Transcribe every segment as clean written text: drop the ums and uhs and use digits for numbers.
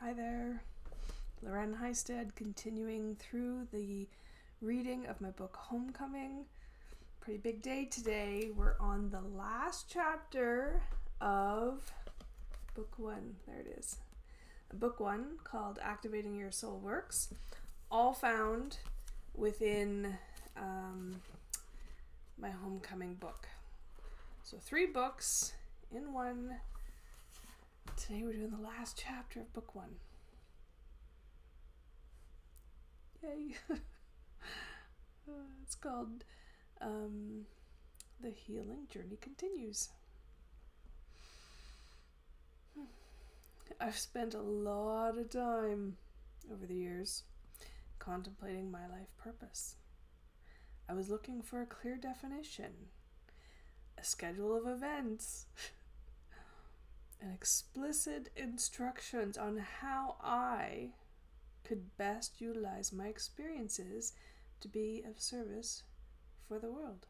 Hi there, Lauren Heistad, continuing through the reading of my book Homecoming. Pretty big day today. We're on the last chapter of book one. There it is. Book one called Activating Your SOULworks, all found within my Homecoming book. So 3 books in one. Today we're doing the last chapter of book one. Yay. It's called The Healing Journey Continues. I've spent a lot of time over the years contemplating my life purpose. I was looking for a clear definition, a schedule of events, and explicit instructions on how I could best utilize my experiences to be of service for the world,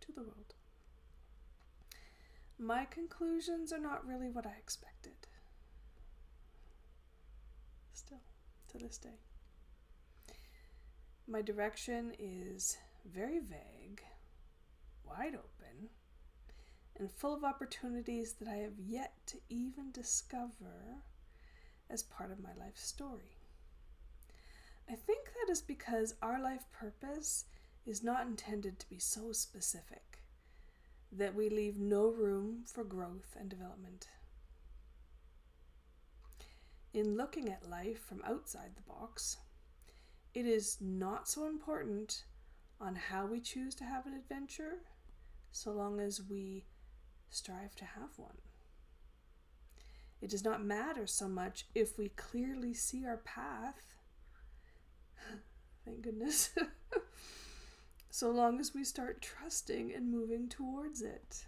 to the world. My conclusions are not really what I expected. Still, to this day. My direction is very vague, wide open, and full of opportunities that I have yet to even discover as part of my life story. I think that is because our life purpose is not intended to be so specific that we leave no room for growth and development. In looking at life from outside the box, it is not so important on how we choose to have an adventure, so long as we strive to have one. It does not matter so much if we clearly see our path, thank goodness, so long as we start trusting and moving towards it.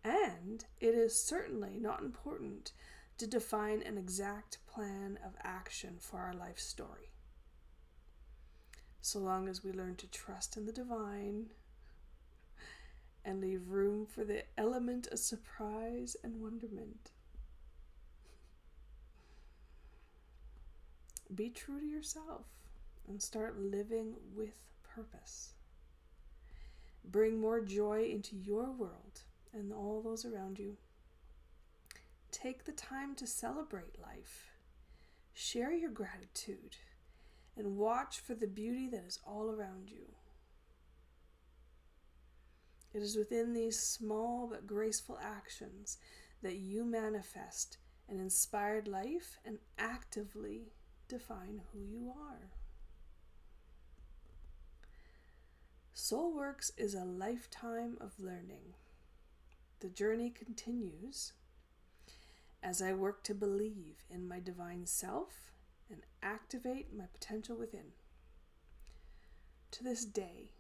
And it is certainly not important to define an exact plan of action for our life story, so long as we learn to trust in the divine and leave room for the element of surprise and wonderment. Be true to yourself and start living with purpose. Bring more joy into your world and all those around you. Take the time to celebrate life. Share your gratitude and watch for the beauty that is all around you. It is within these small but graceful actions that you manifest an inspired life and actively define who you are. SOULworks is a lifetime of learning. The journey continues as I work to believe in my divine self and activate my potential within. To this day,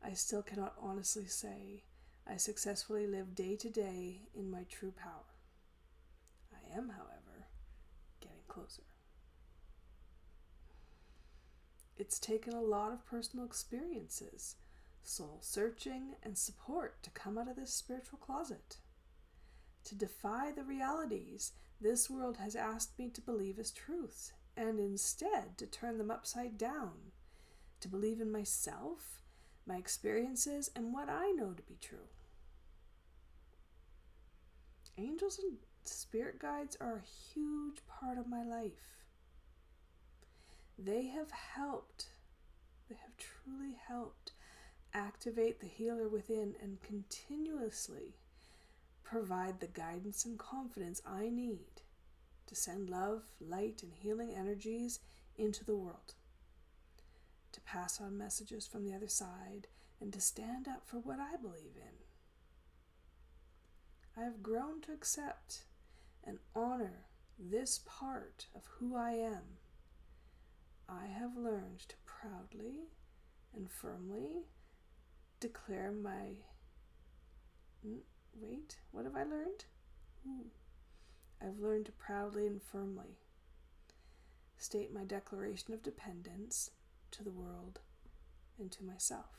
I still cannot honestly say I successfully live day to day in my true power. I am, however, getting closer. It's taken a lot of personal experiences, soul searching, and support to come out of this spiritual closet, to defy the realities this world has asked me to believe as truths, and instead to turn them upside down, to believe in myself, my experiences, and what I know to be true. Angels and spirit guides are a huge part of my life. They have truly helped activate the healer within and continuously provide the guidance and confidence I need to send love, light, and healing energies into the world, to pass on messages from the other side, and to stand up for what I believe in. I have grown to accept and honor this part of who I am. I have learned to proudly and firmly declare my... what have I learned? I've learned to proudly and firmly state my declaration of dependence to the world and to myself.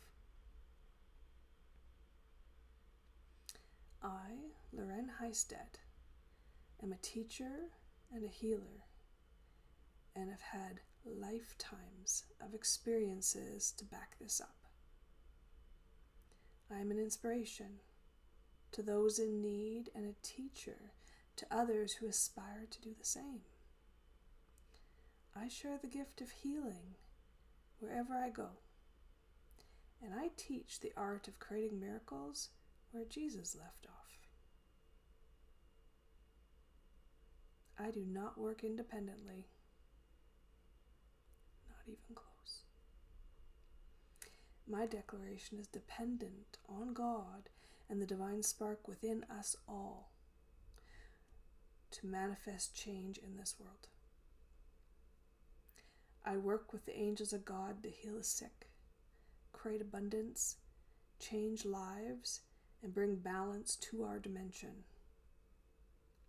Lauren Heistad, am a teacher and a healer, and have had lifetimes of experiences to back this up. I am an inspiration to those in need and a teacher to others who aspire to do the same. I share the gift of healing wherever I go, and I teach the art of creating miracles where Jesus left off. I do not work independently, not even close. My declaration is dependent on God and the divine spark within us all to manifest change in this world. I work with the angels of God to heal the sick, create abundance, change lives, and bring balance to our dimension.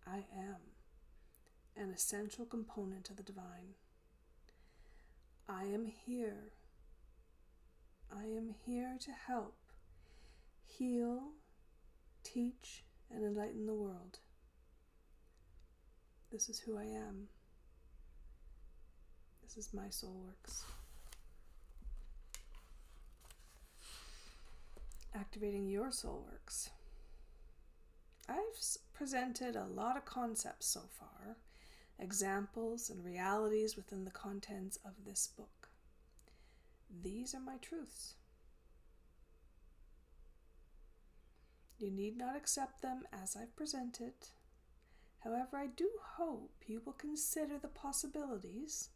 I am an essential component of the divine. I am here. I am here to help, heal, teach, and enlighten the world. This is who I am. This is my SOULworks. Activating your SOULworks. I've presented a lot of concepts so far, examples and realities within the contents of this book. These are my truths. You need not accept them as I've presented. However, I do hope you will consider the possibilities,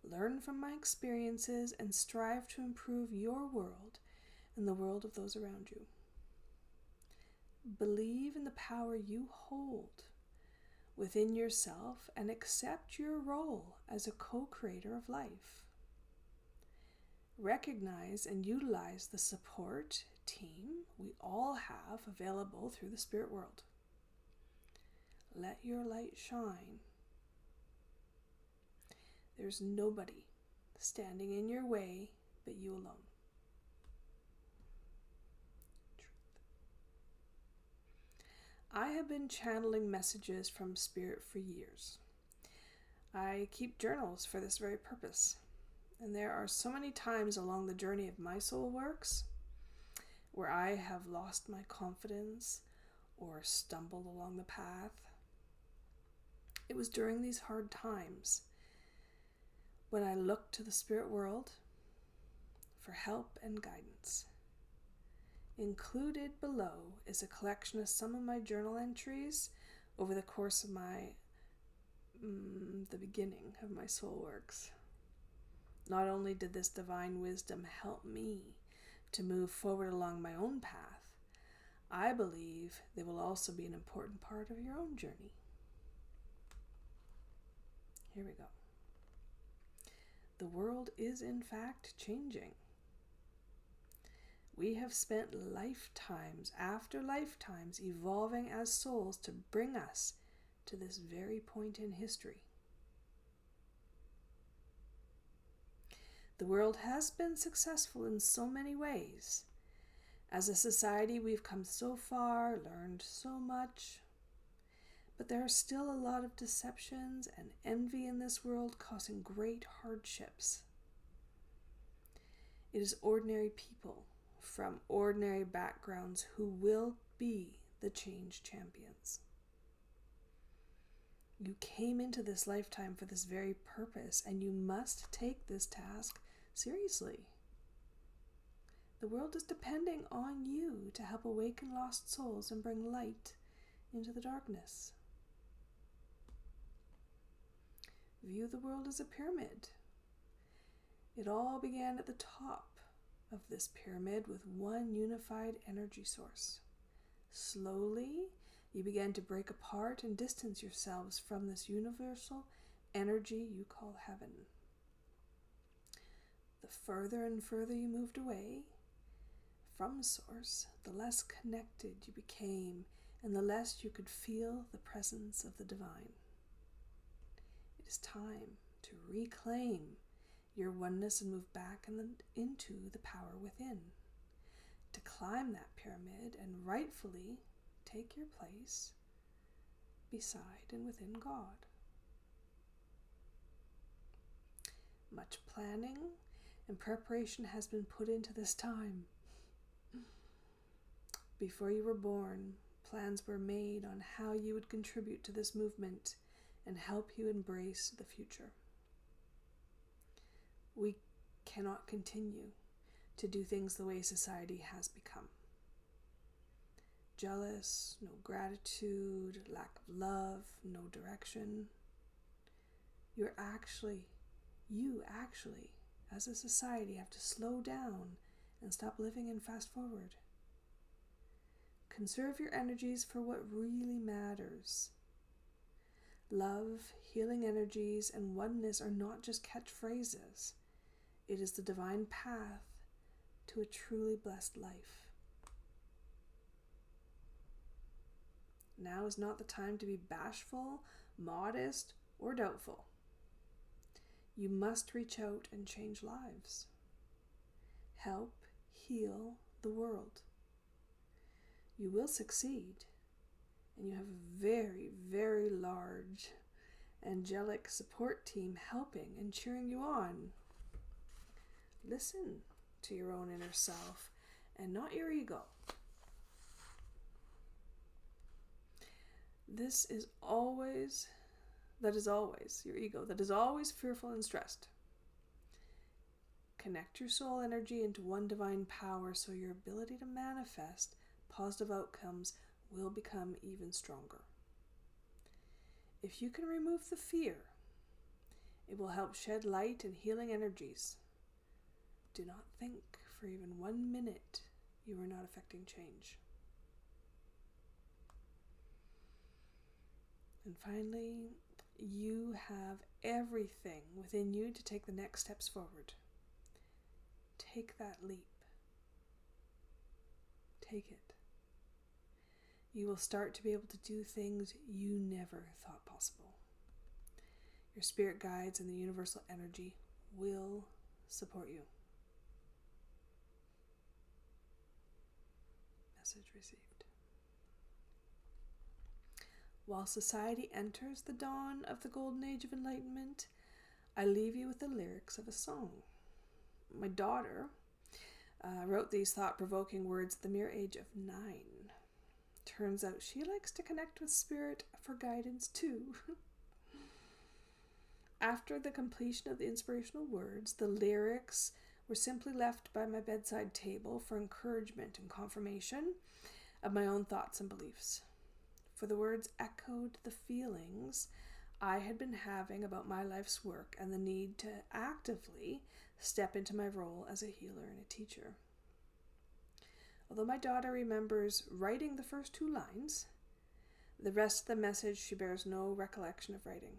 learn from my experiences, and strive to improve your world and the world of those around you. Believe in the power you hold within yourself and accept your role as a co-creator of life. Recognize and utilize the support team we all have available through the spirit world. Let your light shine. There's nobody standing in your way but you alone. I have been channeling messages from Spirit for years. I keep journals for this very purpose. And there are so many times along the journey of my SOULworks where I have lost my confidence or stumbled along the path. It was during these hard times when I looked to the spirit world for help and guidance. Included below is a collection of some of my journal entries over the course of the beginning of my SOULworks. Not only did this divine wisdom help me to move forward along my own path, I believe they will also be an important part of your own journey. Here we go. The world is in fact changing. We have spent lifetimes after lifetimes evolving as souls to bring us to this very point in history. The world has been successful in so many ways. As a society, we've come so far, learned so much, but there are still a lot of deceptions and envy in this world, causing great hardships. It is ordinary people from ordinary backgrounds who will be the change champions. You came into this lifetime for this very purpose, and you must take this task seriously. The world is depending on you to help awaken lost souls and bring light into the darkness. View the world as a pyramid. It all began at the top of this pyramid with one unified energy source. Slowly, you began to break apart and distance yourselves from this universal energy you call heaven. The further and further you moved away from Source, the less connected you became and the less you could feel the presence of the divine. It is time to reclaim your oneness and move back into the power within. To climb that pyramid and rightfully take your place beside and within God. Much planning and preparation has been put into this time. Before you were born, plans were made on how you would contribute to this movement and help you embrace the future. We cannot continue to do things the way society has become. Jealous, no gratitude, lack of love, no direction. You actually, as a society, have to slow down and stop living in fast forward. Conserve your energies for what really matters. Love, healing energies, and oneness are not just catchphrases. It is the divine path to a truly blessed life. Now is not the time to be bashful, modest, or doubtful. You must reach out and change lives. Help heal the world. You will succeed, and you have a very, very large angelic support team helping and cheering you on. Listen to your own inner self and not your ego. That is always your ego, that is always fearful and stressed. Connect your soul energy into one divine power so your ability to manifest positive outcomes will become even stronger. If you can remove the fear, it will help shed light and healing energies. Do not think for even 1 minute you are not affecting change. And finally, you have everything within you to take the next steps forward. Take that leap. Take it. You will start to be able to do things you never thought possible. Your spirit guides and the universal energy will support you. Message received. While society enters the dawn of the golden age of enlightenment, I leave you with the lyrics of a song. My daughter wrote these thought-provoking words at the mere age of 9. Turns out she likes to connect with spirit for guidance too. After the completion of the inspirational words, the lyrics were simply left by my bedside table for encouragement and confirmation of my own thoughts and beliefs. For the words echoed the feelings I had been having about my life's work and the need to actively step into my role as a healer and a teacher. Although my daughter remembers writing the first 2 lines, the rest of the message she bears no recollection of writing,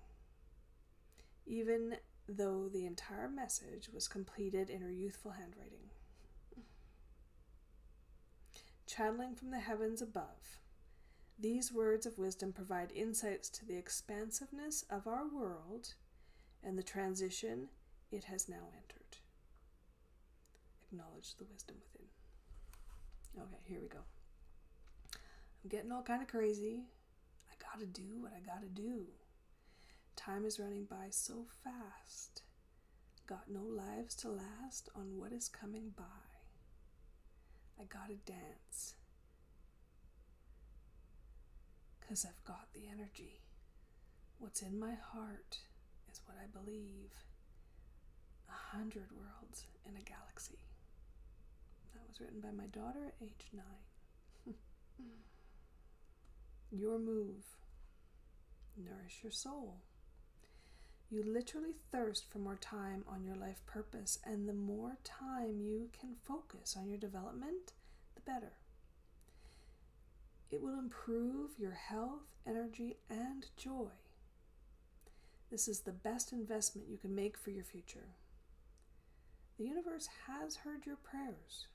even though the entire message was completed in her youthful handwriting. Channeling from the heavens above, these words of wisdom provide insights to the expansiveness of our world and the transition it has now entered. Acknowledge the wisdom within. Okay, here we go. I'm getting all kind of crazy. I gotta do what I gotta do. Time is running by so fast. Got no lives to last on what is coming by. I gotta dance. 'Cause I've got the energy. What's in my heart is what I believe. 100 worlds in a galaxy. That was written by my daughter at age 9. Your move. Nourish your soul. You literally thirst for more time on your life purpose, and the more time you can focus on your development, the better. It will improve your health, energy, and joy. This is the best investment you can make for your future. The universe has heard your prayers,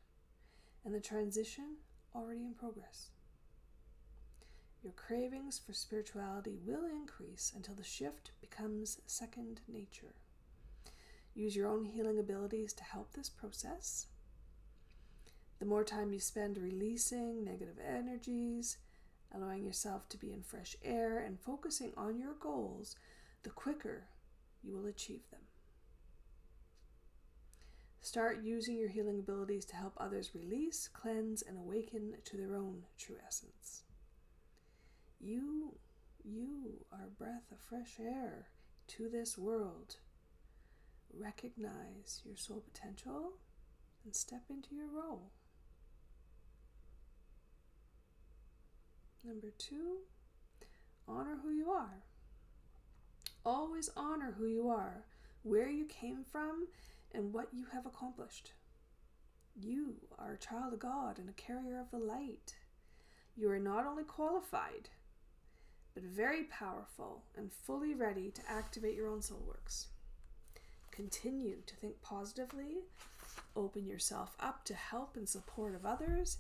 and the transition already in progress. Your cravings for spirituality will increase until the shift becomes second nature. Use your own healing abilities to help this process. The more time you spend releasing negative energies, allowing yourself to be in fresh air and focusing on your goals, the quicker you will achieve them. Start using your healing abilities to help others release, cleanse, and awaken to their own true essence. You are a breath of fresh air to this world. Recognize your soul potential and step into your role. Number 2, honor who you are. Always honor who you are, where you came from, and what you have accomplished. You are a child of God and a carrier of the light. You are not only qualified, but very powerful and fully ready to activate your own soul works. Continue to think positively, open yourself up to help and support of others,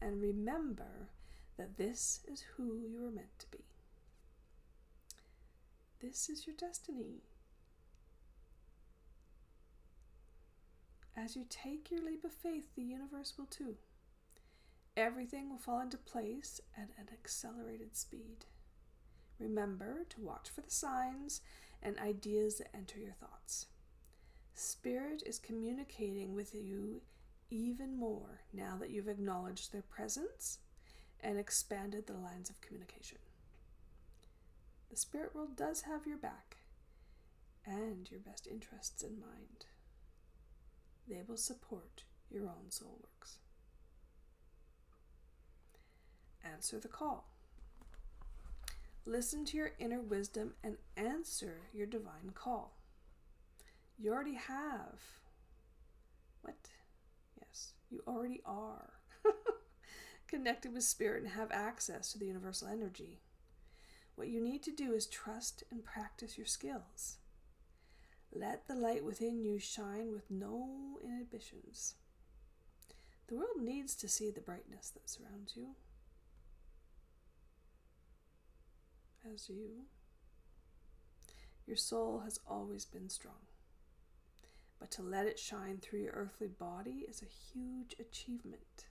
and remember that this is who you were meant to be. This is your destiny. As you take your leap of faith, the universe will too. Everything will fall into place at an accelerated speed. Remember to watch for the signs and ideas that enter your thoughts. Spirit is communicating with you even more now that you've acknowledged their presence and expanded the lines of communication. The spirit world does have your back and your best interests in mind. They will support your own soul works. Answer the call. Listen to your inner wisdom and answer your divine call. You already have. What? Yes, you already are connected with spirit and have access to the universal energy. What you need to do is trust and practice your skills. Let the light within you shine with no inhibitions. The world needs to see the brightness that surrounds you. As you. Your soul has always been strong. But to let it shine through your earthly body is a huge achievement.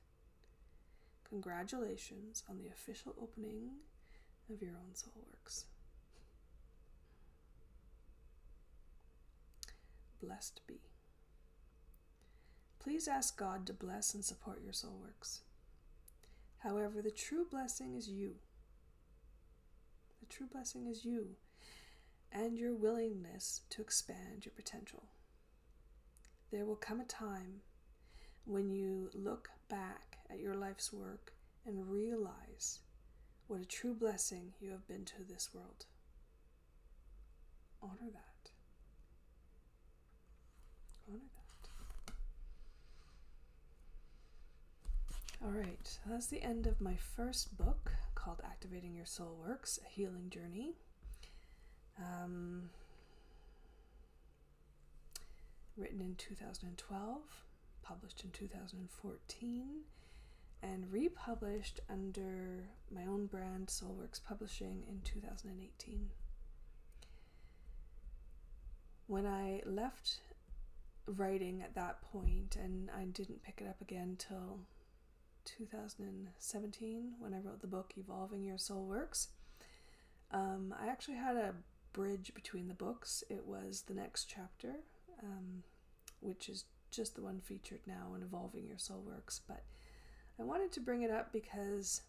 Congratulations on the official opening of your own soul works. Blessed be. Please ask God to bless and support your soul works. However, the true blessing is you. The true blessing is you and your willingness to expand your potential. There will come a time when you look back at your life's work and realize what a true blessing you have been to this world. Honor that. Honor that. All right, that's the end of my first book called Activating Your Soul Works, A Healing Journey. Written in 2012, published in 2014, and republished under my own brand, SOULworks Publishing, in 2018. When I left writing at that point, and I didn't pick it up again till 2017 when I wrote the book Evolving Your Soul Works, I actually had a bridge between the books. It was the next chapter, which is just the one featured now in Evolving Your Soul Works, but I wanted to bring it up because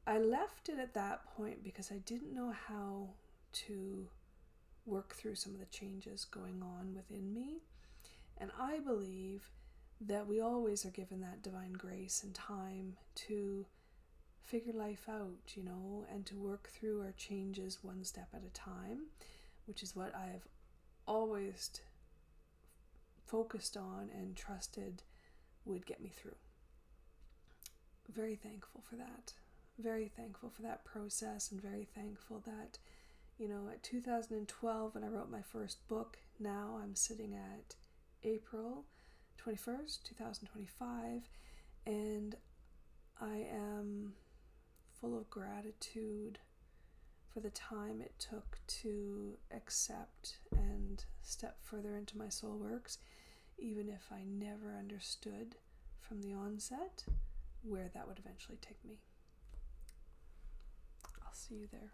I left it at that point because I didn't know how to work through some of the changes going on within me. And I believe that we always are given that divine grace and time to figure life out, and to work through our changes one step at a time, which is what I've always focused on and trusted would get me through. Very thankful for that. Very thankful for that process, and very thankful that, at 2012 when I wrote my first book, now I'm sitting at April 21st, 2025, and I am full of gratitude for the time it took to accept and step further into my soul works, even if I never understood from the onset where that would eventually take me. See you there.